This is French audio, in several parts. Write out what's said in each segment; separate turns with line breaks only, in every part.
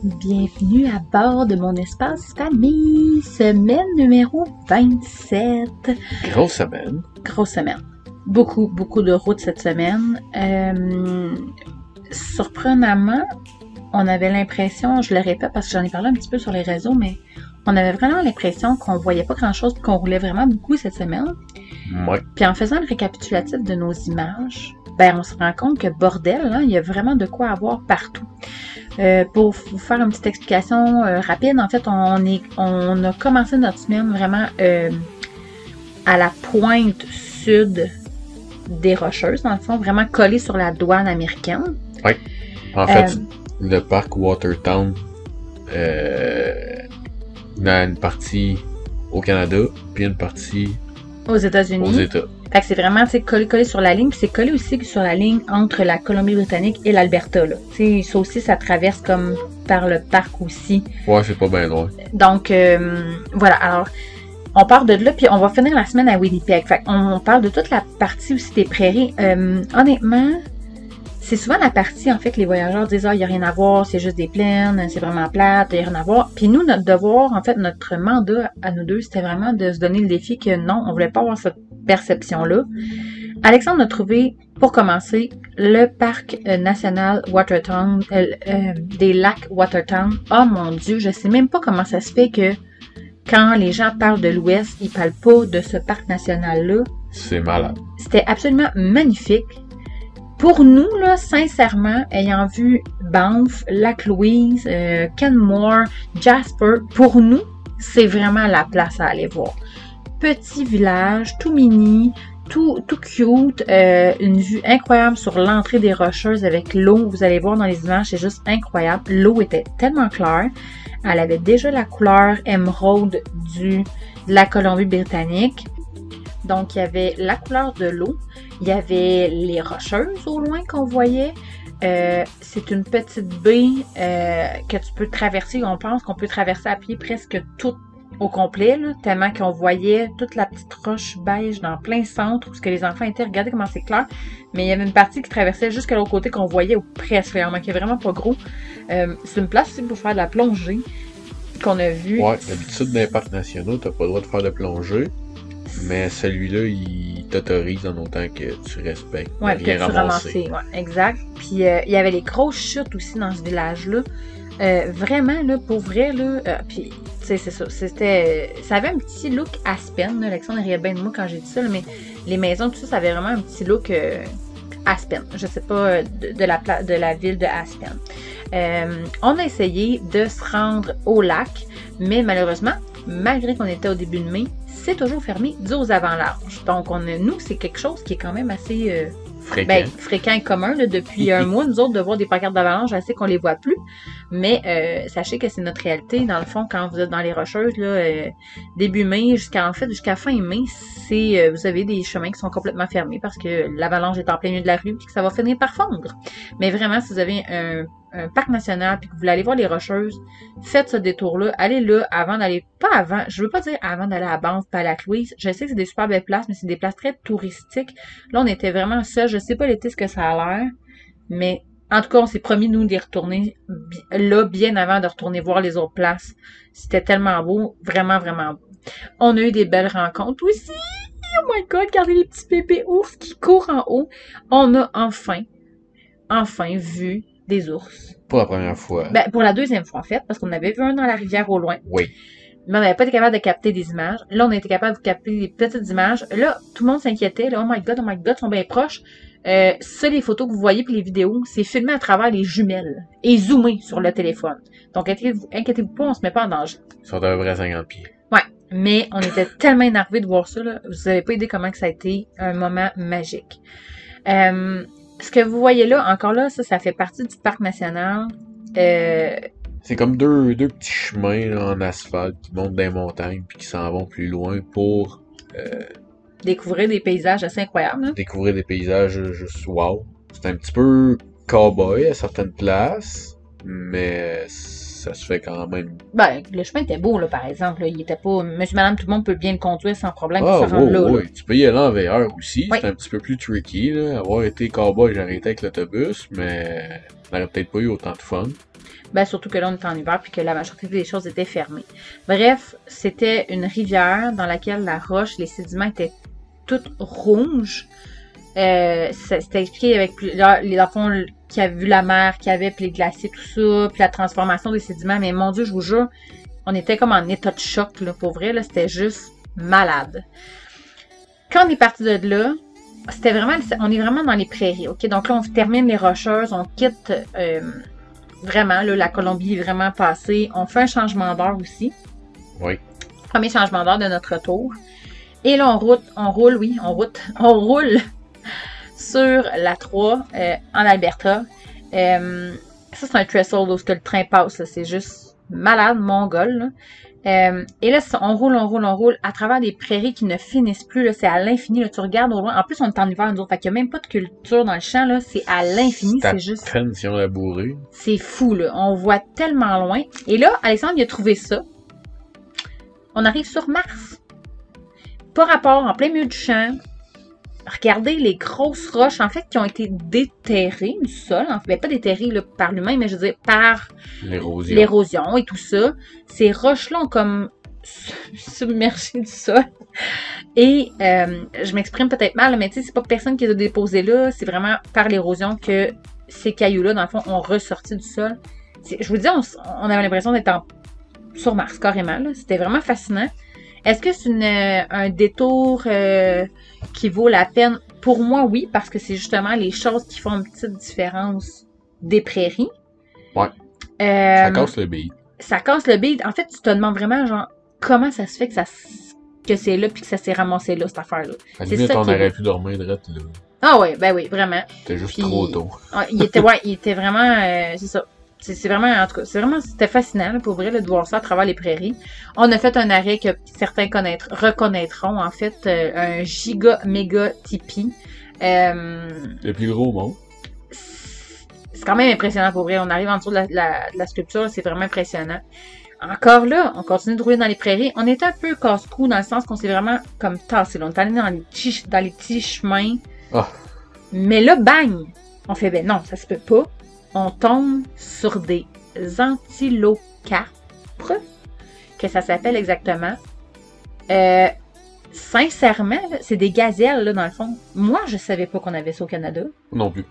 Bienvenue à bord de mon espace famille, semaine numéro 27.
Grosse semaine.
Grosse semaine. Beaucoup de routes cette semaine. Surprenamment, on avait l'impression, je le répète parce que j'en ai parlé un petit peu sur les réseaux, mais on avait vraiment l'impression qu'on voyait pas grand-chose et qu'on roulait vraiment beaucoup cette semaine.
Ouais.
Puis en faisant le récapitulatif de nos images, on se rend compte que bordel, hein, il y a vraiment de quoi avoir partout. Pour vous faire une petite explication rapide, en fait, on a commencé notre semaine vraiment à la pointe sud des Rocheuses, dans le fond, vraiment collé sur la douane américaine.
Oui. En fait, le parc Watertown, il a une partie au Canada, puis une partie
aux États-Unis.
Aux États.
Fait que c'est vraiment collé sur la ligne, puis c'est collé aussi sur la ligne entre la Colombie-Britannique et l'Alberta. Ça aussi, ça traverse comme par le parc aussi.
Ouais, c'est pas bien loin.
Donc, voilà. Alors, on part de là, puis on va finir la semaine à Winnipeg. Fait qu'on parle de toute la partie aussi des prairies. Honnêtement, c'est souvent la partie, en fait, que les voyageurs disent « Ah, il n'y a rien à voir, c'est juste des plaines, c'est vraiment plate, il n'y a rien à voir. » Puis nous, notre devoir, en fait, notre mandat à nous deux, c'était vraiment de se donner le défi que non, on voulait pas avoir cette perception-là. Alexandre a trouvé, pour commencer, le parc national Watertown, des lacs Watertown. Oh mon Dieu, je sais même pas comment ça se fait que quand les gens parlent de l'Ouest, ils parlent pas de ce parc national-là.
C'est malade.
C'était absolument magnifique. Pour nous, là, sincèrement, ayant vu Banff, Lac-Louise, Kenmore, Jasper, pour nous, c'est vraiment la place à aller voir. Petit village, tout mini, tout cute, une vue incroyable sur l'entrée des Rocheuses avec l'eau. Vous allez voir dans les images, c'est juste incroyable. L'eau était tellement claire. Elle avait déjà la couleur émeraude de la Colombie-Britannique. Donc, il y avait la couleur de l'eau. Il y avait les Rocheuses au loin qu'on voyait. C'est une petite baie que tu peux traverser. On pense qu'on peut traverser à pied presque tout au complet, là, tellement qu'on voyait toute la petite roche beige dans plein centre où ce que les enfants étaient. Regardez comment c'est clair. Mais il y avait une partie qui traversait jusqu'à l'autre côté qu'on voyait ou presque. Il manquait vraiment pas gros. C'est une place aussi pour faire de la plongée qu'on a vue.
Ouais, d'habitude dans les parcs nationaux, t'as pas le droit de faire de plongée. Mais celui-là, il t'autorise en autant que tu respectes.
Ouais, que tu ramasses. Ouais, exact. Puis il y avait les grosses chutes aussi dans ce village-là. Vraiment, là, pour vrai, là, puis, tu sais, c'est ça. Ça avait un petit look Aspen, là. Alexandre riait bien de moi quand j'ai dit ça, là, mais les maisons, tout ça, ça avait vraiment un petit look Aspen. Je sais pas, de la ville de Aspen. On a essayé de se rendre au lac, mais malheureusement, malgré qu'on était au début de mai, c'est toujours fermé dû aux avalanches. Donc, nous, c'est quelque chose qui est quand même assez fréquent et commun là, depuis un mois. Nous autres, de voir des pancartes d'avalanche, je sais qu'on les voit plus. Mais sachez que c'est notre réalité. Dans le fond, quand vous êtes dans les Rocheuses, là, début mai jusqu'à fin mai, vous avez des chemins qui sont complètement fermés parce que l'avalanche est en plein milieu de la rue et que ça va finir par fondre. Mais vraiment, si vous avez un parc national puis que vous voulez aller voir les Rocheuses, faites ce détour-là. Allez là avant d'aller, pas avant, je veux pas dire avant d'aller à Banff, pas à Lac-Louise. Je sais que c'est des super belles places, mais c'est des places très touristiques. Là, on était vraiment seuls. Je sais pas l'été ce que ça a l'air, mais en tout cas, on s'est promis, nous, d'y retourner là bien avant de retourner voir les autres places. C'était tellement beau, vraiment, vraiment beau. On a eu des belles rencontres aussi. Oh my God, regardez les petits bébés ours qui courent en haut. On a enfin vu des ours.
Pour la première fois.
Pour la deuxième fois, en fait, parce qu'on avait vu un dans la rivière au loin.
Oui.
Mais on n'avait pas été capable de capter des images. Là, on a été capable de capter des petites images. Là, tout le monde s'inquiétait. Là, oh my God, ils sont bien proches. Ça, les photos que vous voyez puis les vidéos, c'est filmé à travers les jumelles et zoomé sur le téléphone. Donc, inquiétez-vous pas, on se met pas en danger.
Ils sont à peu près à 50 pieds.
Ouais. Mais on était tellement énervés de voir ça, là. Vous avez pas idée comment que ça a été un moment magique. Ce que vous voyez là, encore là, ça fait partie du parc national.
C'est comme deux petits chemins là, en asphalte qui montent des montagnes puis qui s'en vont plus loin pour
découvrir des paysages assez incroyables. Hein?
Découvrir des paysages juste wow. C'est un petit peu cowboy à certaines places, mais ça se fait quand même.
Le chemin était beau, là, par exemple. Là. Il était pas. Monsieur, madame, tout le monde peut bien le conduire sans problème.
Oui. Tu peux y aller en VR aussi.
Oui.
C'est un petit peu plus tricky. Là. Avoir été cowboy, j'ai arrêté avec l'autobus, mais on n'aurait peut-être pas eu autant de fun.
Ben, surtout que là, on était en hiver puis que la majorité des choses étaient fermées. Bref, c'était une rivière dans laquelle la roche, les sédiments étaient toutes rouges. C'était expliqué avec les enfants qui avaient vu la mer, qui avaient, puis les glaciers, tout ça, puis la transformation des sédiments. Mais mon Dieu, je vous jure, on était comme en état de choc, là, pour vrai, là, c'était juste malade. Quand on est parti de là, c'était vraiment, on est vraiment dans les prairies, ok? Donc là, on termine les Rocheuses, on quitte vraiment, là, la Colombie est vraiment passée. On fait un changement d'heure aussi.
Oui.
Premier changement d'heure de notre retour. Et là, on roule sur la 3 en Alberta. Ça, c'est un trestle où le train passe, là, c'est juste malade, mongol, là. Et là, on roule à travers des prairies qui ne finissent plus, là, c'est à l'infini, là, tu regardes au loin. En plus, on est en hiver, nous autres, fait qu'il n'y a même pas de culture dans le champ, là, c'est à l'infini, c'est juste...
si on l'a bourré.
C'est fou, là, on voit tellement loin. Et là, Alexandre, il a trouvé ça. On arrive sur Mars. Pas rapport, en plein milieu du champ. Regardez les grosses roches, en fait, qui ont été déterrées du sol. En fait, pas déterrées là, par l'humain, mais je veux dire par l'érosion et tout ça. Ces roches-là ont comme submergé du sol. Et je m'exprime peut-être mal, mais tu sais, c'est pas personne qui les a déposés là. C'est vraiment par l'érosion que ces cailloux-là, dans le fond, ont ressorti du sol. Je vous dis, on avait l'impression d'être sur Mars, carrément. C'était vraiment fascinant. Est-ce que c'est un détour qui vaut la peine? Pour moi, oui, parce que c'est justement les choses qui font une petite différence des prairies.
Ouais. Ça casse le beat.
Ça casse le beat. En fait, tu te demandes vraiment, genre, comment ça se fait que c'est là puis que ça s'est ramassé là, cette affaire-là.
À la limite, on aurait pu dormir direct là.
Ah ouais, ben oui, vraiment.
C'était juste trop tôt.
Il était vraiment, c'est ça. C'est vraiment, en tout cas, c'était fascinant, là, pour vrai, là, de voir ça à travers les prairies. On a fait un arrêt que certains reconnaîtront, en fait, un méga tipi.
Le plus gros au monde.
C'est quand même impressionnant, pour vrai. On arrive en dessous de la sculpture, c'est vraiment impressionnant. Encore là, on continue de rouler dans les prairies. On était un peu casse-cou dans le sens qu'on s'est vraiment comme tassé. On est allé dans les petits chemins. Oh. Mais là, bang! On fait, ben non, ça se peut pas. On tombe sur des antilocarpes, que ça s'appelle exactement. Sincèrement, c'est des gazelles, là, dans le fond. Moi, je savais pas qu'on avait ça au Canada.
Non plus.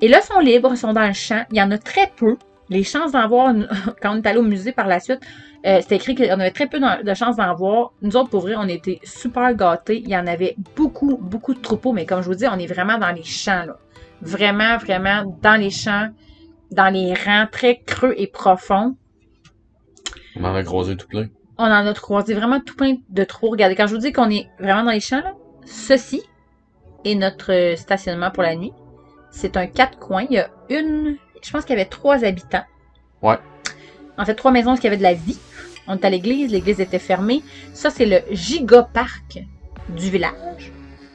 Et là, ils sont libres, ils sont dans le champ. Il y en a très peu. Les chances d'en voir, quand on est allé au musée par la suite, c'était écrit qu'il y en avait très peu de chances d'en voir. Nous autres, pour vrai, on était super gâtés. Il y en avait beaucoup, beaucoup de troupeaux. Mais comme je vous dis, on est vraiment dans les champs, là. Vraiment, vraiment dans les champs, dans les rangs très creux et profonds.
On en a croisé tout plein.
On en a croisé vraiment tout plein de trous. Regardez, quand je vous dis qu'on est vraiment dans les champs, là, ceci est notre stationnement pour la nuit. C'est un 4 coins. Il y a je pense qu'il y avait 3 habitants.
Ouais.
En fait, 3 maisons qui avaient de la vie. On est à l'église était fermée. Ça, c'est le giga-parc du village.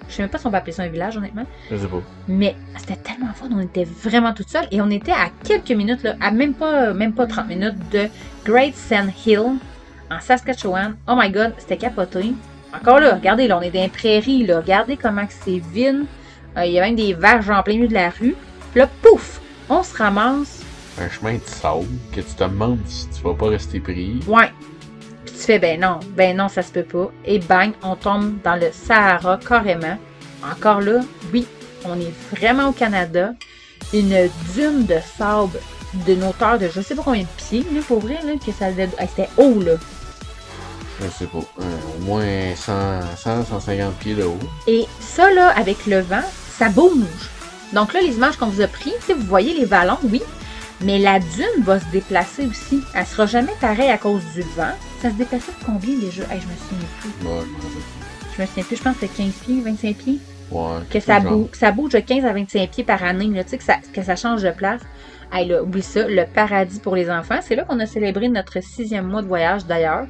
Je sais même pas si on va appeler ça un village, honnêtement.
Je sais pas.
Mais c'était tellement fun, on était vraiment toutes seules. Et on était à quelques minutes, là, à même pas 30 minutes de Great Sand Hill, en Saskatchewan. Oh my god, c'était capoté. Encore là, regardez, là, on est dans les prairies, là. Regardez comment c'est vide. Il y a même des vaches en plein milieu de la rue. Puis là, pouf, on se ramasse.
Un chemin de sable que tu te demandes si tu vas pas rester pris.
Ouais. Puis tu fais, ben non, ça se peut pas. Et bang, on tombe dans le Sahara carrément. Encore là, oui, on est vraiment au Canada. Une dune de sable d'une hauteur de je sais pas combien de pieds, là, pour vrai, là, que ça devait... c'était haut, là.
Je sais pas. Au moins 150 pieds de haut.
Et ça, là, avec le vent, ça bouge. Donc là, les images qu'on vous a prises, vous voyez les vallons, oui. Mais la dune va se déplacer aussi. Elle sera jamais pareille à cause du vent. Ça se déplaçait de combien déjà? Hey, je me souviens plus.
Ouais,
je me souviens plus. Je pense que c'est 15 pieds, 25 pieds.
Ouais.
Que ça bouge de 15 à 25 pieds par année. Là, tu sais, que ça change de place. Hey, là, oublie ça. Le paradis pour les enfants. C'est là qu'on a célébré notre 6e mois de voyage, d'ailleurs.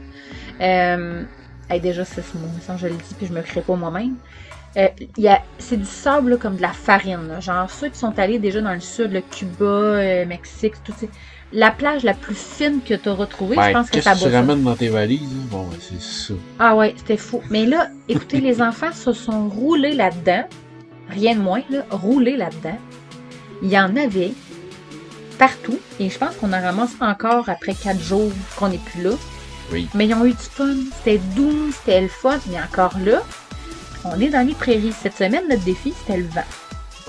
Hey, déjà 6 mois. Ça, je le dis, puis je me crée pas moi-même. C'est du sable là, comme de la farine. Là. Genre ceux qui sont allés déjà dans le sud, le Cuba, Mexique, tout ça. La plage la plus fine que tu as retrouvée, je pense que ça
tu ramènes dans tes valises, hein? Bon, c'est ça.
Ah ouais, c'était fou. Mais là, écoutez, les enfants se sont roulés là-dedans. Rien de moins, là, roulés là-dedans. Il y en avait partout. Et je pense qu'on en ramasse encore après 4 jours qu'on n'est plus là.
Oui.
Mais ils ont eu du fun. C'était doux, c'était le fun. Mais encore là, on est dans les prairies. Cette semaine, notre défi, c'était le vent.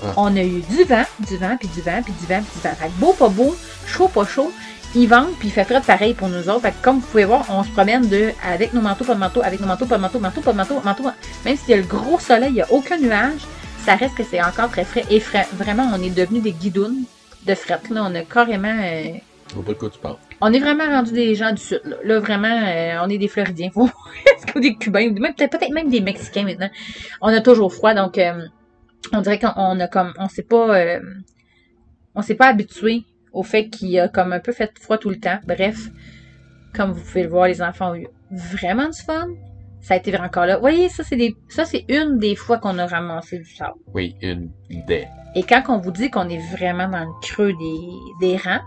Ah.
On a eu du vent, puis du vent, puis du vent, puis du vent. Fait que beau, pas beau, chaud, pas chaud. Il vente, puis il fait frais pareil pour nous autres. Fait que comme vous pouvez voir, on se promène avec nos manteaux, pas de manteau, avec nos manteaux, pas de manteau, manteau, pas de manteau, manteau. Même s'il y a le gros soleil, il n'y a aucun nuage, ça reste que c'est encore très frais et frais. Vraiment, on est devenus des guidounes de fret. Là, on a carrément...
Je vois pas de quoi tu parles.
On est vraiment rendus des gens du Sud. Là vraiment, on est des Floridiens. Est-ce des Cubains, peut-être même des Mexicains maintenant. On a toujours froid, donc on dirait qu'on a comme... On s'est pas habitué au fait qu'il a comme un peu fait froid tout le temps. Bref, comme vous pouvez le voir, les enfants ont eu vraiment du fun. Ça a été encore là. Vous voyez, ça c'est une des fois qu'on a ramassé du sable.
Oui, une des.
Et quand on vous dit qu'on est vraiment dans le creux des rangs,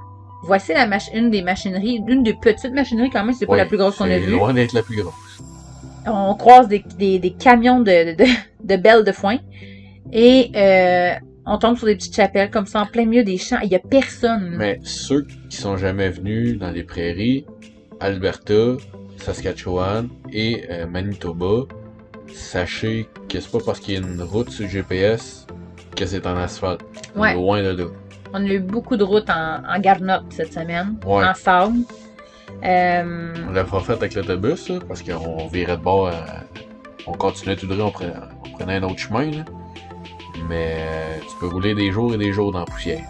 voici une des machineries, une des petites machineries quand même, c'est pas la plus grosse qu'on a vue.
C'est loin d'être la plus grosse.
On croise des camions de belles de foin et on tombe sur des petites chapelles comme ça en plein milieu des champs. Il y a personne.
Mais ceux qui sont jamais venus dans les prairies, Alberta, Saskatchewan et Manitoba, sachez que c'est pas parce qu'il y a une route sur le GPS que c'est en asphalte.
Ouais.
Loin de là.
On a eu beaucoup de routes en garnotte cette semaine,
Ouais.
en sable.
On l'a pas fait avec l'autobus, là, parce qu'on virait de bord, on continuait tout droit, on prenait un autre chemin, là. Mais tu peux rouler des jours et des jours dans la poussière.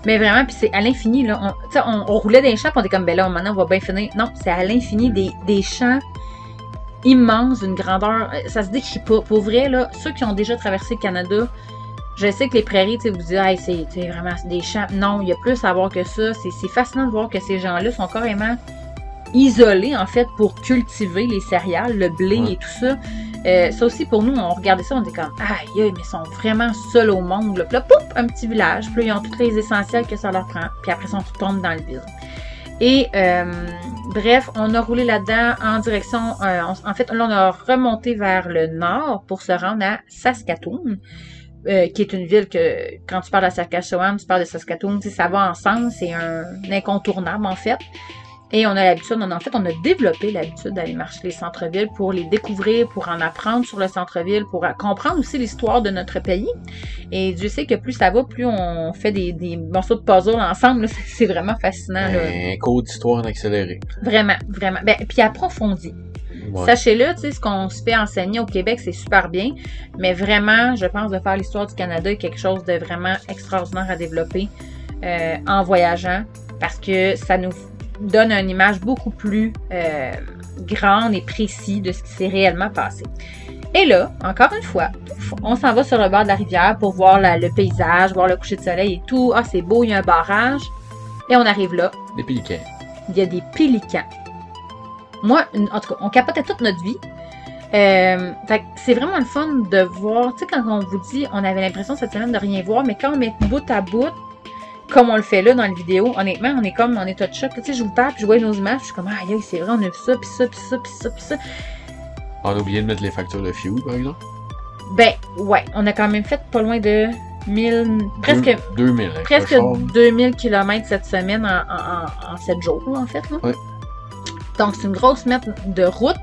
Mais vraiment, puis c'est à l'infini, là. On roulait dans les champs, puis on était comme, ben là, maintenant, on va bien finir. Non, c'est à l'infini des champs immenses, d'une grandeur. Ça se décrit pas. Pour vrai, là, ceux qui ont déjà traversé le Canada, je sais que les prairies, tu sais, vous dites, hey, c'est vraiment des champs. Non, il y a plus à voir que ça. C'est fascinant de voir que ces gens-là sont carrément isolés, en fait, pour cultiver les céréales, le blé et tout ça. Ça aussi, pour nous, on regardait ça, on était comme, aïe, mais ils sont vraiment seuls au monde. Là. Puis là, poup, un petit village. Puis là, ils ont tous les essentiels que ça leur prend. Puis après, ça, on tombe dans le vide. Et, bref, on a roulé là-dedans en direction, en fait, là, on a remonté vers le nord pour se rendre à Saskatoon, qui est une ville que, quand tu parles de Saskatchewan, tu parles de Saskatoon, tu sais, ça va ensemble, c'est un incontournable, en fait. Et on a l'habitude, on a développé l'habitude d'aller marcher les centres-villes pour les découvrir, pour en apprendre sur le centre-ville, pour comprendre aussi l'histoire de notre pays. Et Dieu sait que plus ça va, plus on fait des morceaux de puzzle ensemble. Là, c'est vraiment fascinant.
Un cours d'histoire en accéléré.
Vraiment, vraiment. Ben, puis approfondi. Ouais. Sachez-le, tu sais, ce qu'on se fait enseigner au Québec, c'est super bien. Mais vraiment, je pense de faire l'histoire du Canada est quelque chose de vraiment extraordinaire à développer en voyageant. Parce que ça nous donne une image beaucoup plus grande et précise de ce qui s'est réellement passé. Et là, encore une fois, on s'en va sur le bord de la rivière pour voir le paysage, voir le coucher de soleil et tout. Ah, c'est beau, il y a un barrage. Et on arrive là.
Des pélicans.
Il y a des pélicans. Moi, en tout cas, on capotait toute notre vie. Fait que c'est vraiment le fun de voir. Tu sais, quand on vous dit, on avait l'impression cette semaine de rien voir, mais quand on met bout à bout, comme on le fait là dans la vidéo, honnêtement, on est comme en état de choc. Tu sais, je vous parle, puis je vois nos images, puis je suis comme, aïe, c'est vrai, on a vu ça, puis ça, puis ça, puis ça, puis ça.
On a oublié de mettre les factures de fuel, par exemple?
Ben, ouais, on a quand même fait pas loin de
2000,
presque 2000 km cette semaine en 7 jours, là, en fait. Là.
Ouais.
Donc, c'est une grosse mètre de route,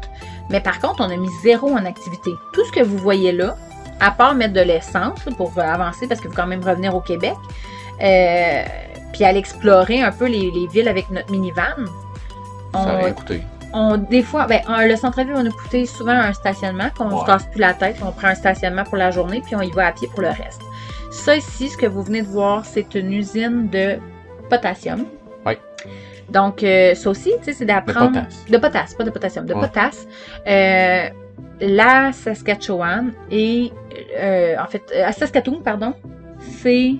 mais par contre, on a mis 0 en activité. Tout ce que vous voyez là, à part mettre de l'essence là, pour avancer, parce qu'il faut quand même revenir au Québec, puis aller explorer un peu les villes avec notre minivan.
Ça a rien coûté.
Des fois, le centre-ville va nous coûter souvent un stationnement, qu'on ne se casse plus la tête, on prend un stationnement pour la journée, puis on y va à pied pour le reste. Ça ici, ce que vous venez de voir, c'est une usine de potassium.
Oui.
Donc, ça aussi, tu sais, c'est d'apprendre... De potasse, pas de potassium, de potasse. La Saskatchewan et, en fait, à Saskatoon, pardon, c'est...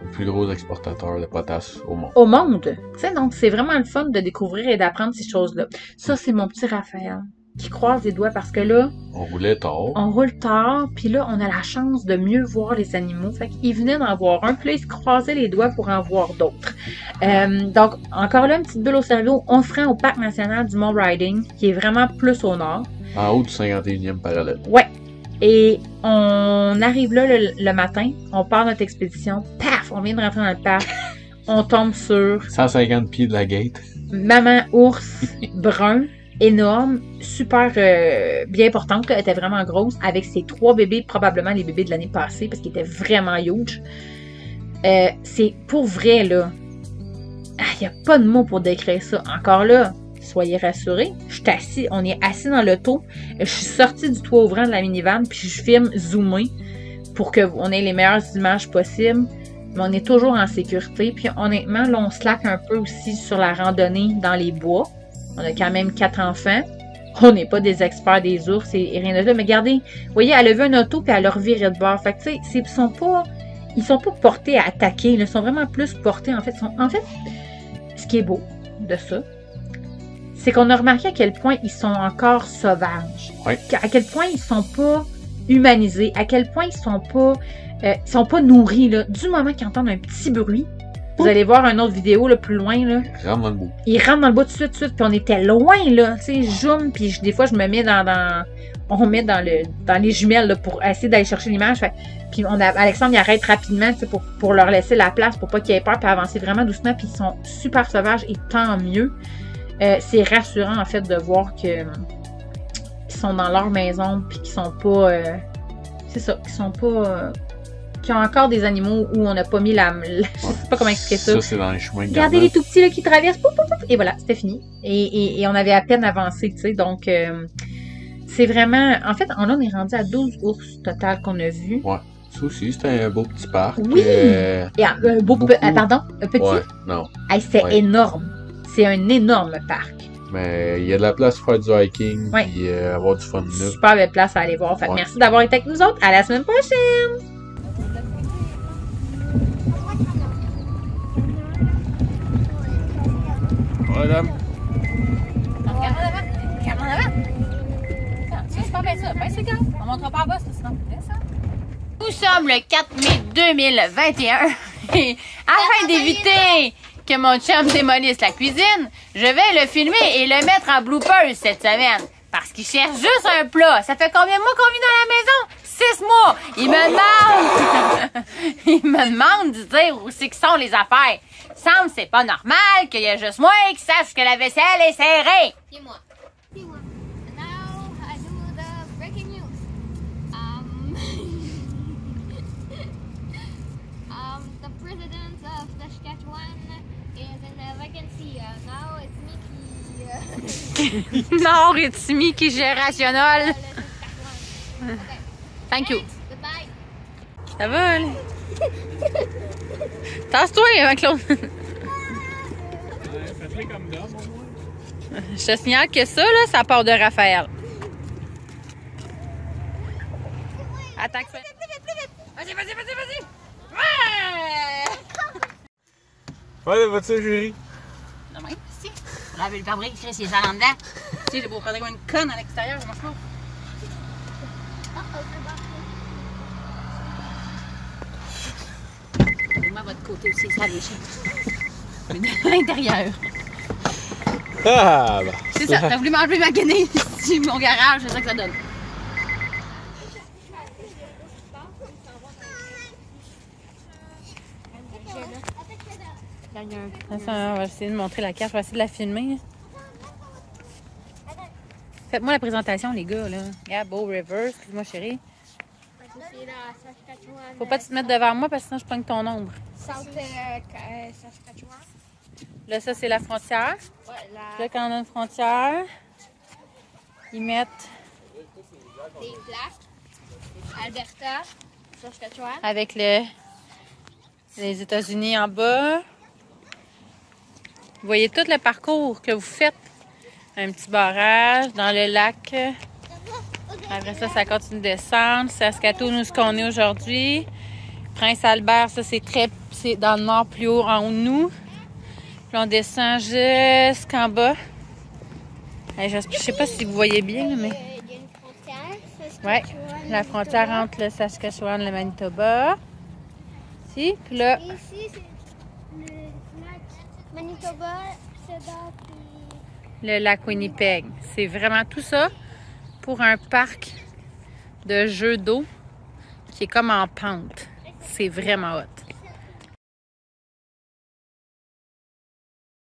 le plus gros exportateur de potasse au monde.
Au monde! Tu sais, donc, c'est vraiment le fun de découvrir et d'apprendre ces choses-là. Ça, c'est mon petit Raphaël qui croise les doigts parce que là...
On roulait tard.
On roule tard, puis là, on a la chance de mieux voir les animaux. Fait qu'il venait d'en voir un, puis là, il se croisait les doigts pour en voir d'autres. Donc, encore là, une petite bulle au cerveau. On se rend au Parc national du Mont Riding, qui est vraiment plus au nord.
En haut du 51e parallèle.
Ouais. Et on arrive là le matin, on part notre expédition, paf, on vient de rentrer dans le parc. on tombe sur
150 pieds de la gate.
maman ours brun, énorme, super bien portante. Elle était vraiment grosse, avec ses 3 bébés, probablement les bébés de l'année passée, parce qu'ils étaient vraiment huge. C'est pour vrai, là. Il n'y a pas de mots pour décrire ça. Encore là, soyez rassurés. On est assis dans l'auto. Je suis sortie du toit ouvrant de la minivan, puis je filme zoomé pour qu'on ait les meilleures images possibles. Mais on est toujours en sécurité. Puis honnêtement, là, on slack un peu aussi sur la randonnée dans les bois. On a quand même 4 enfants. On n'est pas des experts des ours et rien de là. Mais regardez, vous voyez, elle a vu un auto puis elle a reviré de bord. Fait que tu sais, ils sont pas portés à attaquer. Ils sont vraiment plus portés, en fait. Ce qui est beau de ça, c'est qu'on a remarqué à quel point ils sont encore sauvages.
Oui.
À quel point ils sont pas humanisés. À quel point ils sont pas nourris. Là. Du moment qu'ils entendent un petit bruit, vous allez voir une autre vidéo là, plus loin. Là. Ils rentrent dans le bout tout de suite. Puis on était loin, là. Tu sais, je zoome, puis des fois, je me mets on met dans les jumelles là, pour essayer d'aller chercher l'image. Puis Alexandre, il arrête rapidement pour leur laisser la place, pour pas qu'ils aient peur, puis avancer vraiment doucement. Puis ils sont super sauvages et tant mieux. C'est rassurant, en fait, de voir qu'ils sont dans leur maison, puis qu'ils sont pas... c'est ça, qu'ils sont pas... qui ont encore des animaux où on n'a pas mis je sais pas comment expliquer ça.
Ça, c'est dans les chemins de
Regardez les tout petits là, qui traversent, pouf, pouf, pouf, et voilà, c'était fini. Et on avait à peine avancé, tu sais, donc c'est vraiment... En fait, on est rendu à 12 ours total qu'on a vus.
Ouais, ça aussi, c'était un beau petit parc.
Oui! Et un beau... pardon, un petit?
Ouais, non.
Hey, c'est énorme. C'est un énorme parc.
Mais il y a de la place pour faire du hiking,
ouais.
Puis avoir du fun là.
Super belle place à aller voir. Fait que merci d'avoir été avec nous autres. À la semaine prochaine!
Madame.
Regarde en avant. Regarde en avant. C'est pas bien ça. Ben, c'est grave. On montrera pas en bas, sinon. Nous sommes le 4 mai 2021. Et afin d'éviter que mon chum démolisse la cuisine, je vais le filmer et le mettre en bloopers cette semaine. Parce qu'il cherche juste un plat. Ça fait combien de mois qu'on vit dans la maison? 6 mois. Il me demande de dire où c'est que sont les affaires. Semble c'est pas normal qu'il y ait juste moi qui sache que la vaisselle est serrée.
Dis-moi. Now I do the breaking news. The president of Saskatchewan is in a vacancy. Now it's me qui...
Non, it's me qui gérationnel.
Okay.
Thank you.
Goodbye.
Ça va, là? Tasse-toi, hein, Claude.
Faites-les comme d'homme, au moins.
Je te signale que ça, là, ça part de Raphaël. Attends que ça... Vas-y, vas-y, vas-y, vas-y! Ouais!
Ouais, vas-tu, jury?
Non, mais si. Laver le pare-brise, Chris, il est en dedans. Tu sais, j'ai beau faire comme une conne à l'extérieur, je m'en fous. Moi, votre côté aussi, ça les de l'intérieur.
Ah, bah.
C'est ça, t'as voulu m'enlever ma guenille sur mon garage, c'est ça que ça donne. Attends, on va essayer de montrer la carte, on va essayer de la filmer. Faites-moi la présentation, les gars, là. Regarde, Bow River, excuse-moi, chérie. Faut pas te mettre devant moi parce que sinon je prends ton ombre.
Saskatchewan.
Là, ça, c'est la frontière.
Ouais,
Là, quand on a une frontière, ils mettent
des plaques. Alberta, Saskatchewan.
avec les États-Unis en bas. Vous voyez tout le parcours que vous faites. Un petit barrage dans le lac. Après ça, ça continue de descendre. Saskatoon, nous, ce qu'on est aujourd'hui. Prince-Albert, ça, c'est dans le nord, plus haut en haut de nous. Puis on descend jusqu'en bas. Je sais pas si vous voyez bien, mais...
Il y a une frontière,
Ouais,
Saskatchewan.
la frontière entre le Saskatchewan et le Manitoba. Ici, puis là...
Ici, c'est le lac Manitoba, c'est dans
le lac Winnipeg. C'est vraiment tout ça pour un parc de jeux d'eau qui est comme en pente. C'est vraiment hot.